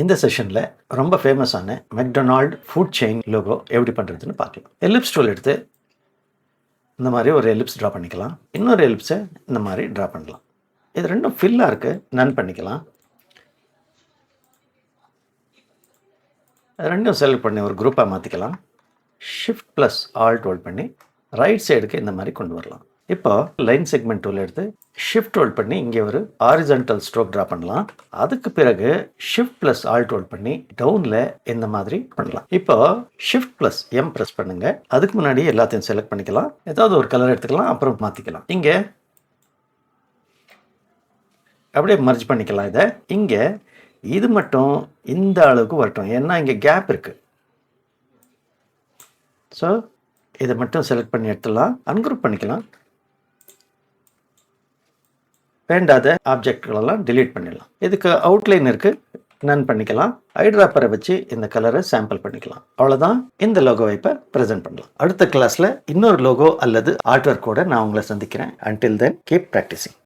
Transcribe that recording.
இந்த செஷனில் ரொம்ப ஃபேமஸான மெக்டொனால்டு ஃபுட் செயின் லோகோ எப்படி பண்ணுறதுன்னு பார்க்கலாம். எலிப்ஸ் டூல் எடுத்து இந்த மாதிரி ஒரு எலிப்ஸ் ட்ரா பண்ணிக்கலாம். இன்னொரு எலிப்ஸை இந்த மாதிரி ட்ரா பண்ணலாம். இது ரெண்டும் ஃபில்லாக இருக்குது, நன் பண்ணிக்கலாம். ரெண்டும் செலக்ட் பண்ணி ஒரு குரூப்பாக மாற்றிக்கலாம். ஷிஃப்ட் ப்ளஸ் ஆல்ட் ஹோல்ட் பண்ணி ரைட் சைடுக்கு இந்த மாதிரி கொண்டு வரலாம். இப்போ லைன் செக்மெண்ட் டூல் எடுத்து ஷிஃப்ட் ஹோல்ட் பண்ணி இங்கே ஒரு ஹாரிசான்டல் ஸ்ட்ரோக் ட்ரா பண்ணலாம். அதுக்கு பிறகு ஷிஃப்ட் ப்ளஸ் ஆல்ட் ஹோல்ட் பண்ணி டவுனில் இந்த மாதிரி பண்ணலாம். இப்போ ஷிஃப்ட் ப்ளஸ் எம் ப்ரெஸ் பண்ணுங்க. அதுக்கு முன்னாடி எல்லாத்தையும் செலக்ட் பண்ணிக்கலாம். ஏதாவது ஒரு கலர் எடுத்துக்கலாம், அப்புறம் மாற்றிக்கலாம். இங்கே அப்படியே மர்ஜ் பண்ணிக்கலாம். இதை இங்கே இது மட்டும் இந்த அளவுக்கு வரட்டும், ஏன்னா இங்கே கேப் இருக்கு. ஸோ இதை மட்டும் செலக்ட் பண்ணி எடுத்துடலாம். அன்குரூப் பண்ணிக்கலாம். வேண்டாத ஆப்ஜெக்ட்களெல்லாம் டிலீட் பண்ணிடலாம். இதுக்கு அவுட்லைன் இருக்குது, நன் பண்ணிக்கலாம். ஐட்ராப்பரை வச்சு இந்த கலரை சாம்பிள் பண்ணிக்கலாம். அவ்வளோதான். இந்த லோகோவை இப்போ ப்ரெசென்ட் பண்ணலாம். அடுத்த கிளாஸில் இன்னொரு லோகோ அல்லது ஆர்ட் ஒர்க்கோட நான் உங்களை சந்திக்கிறேன். Until then keep practising.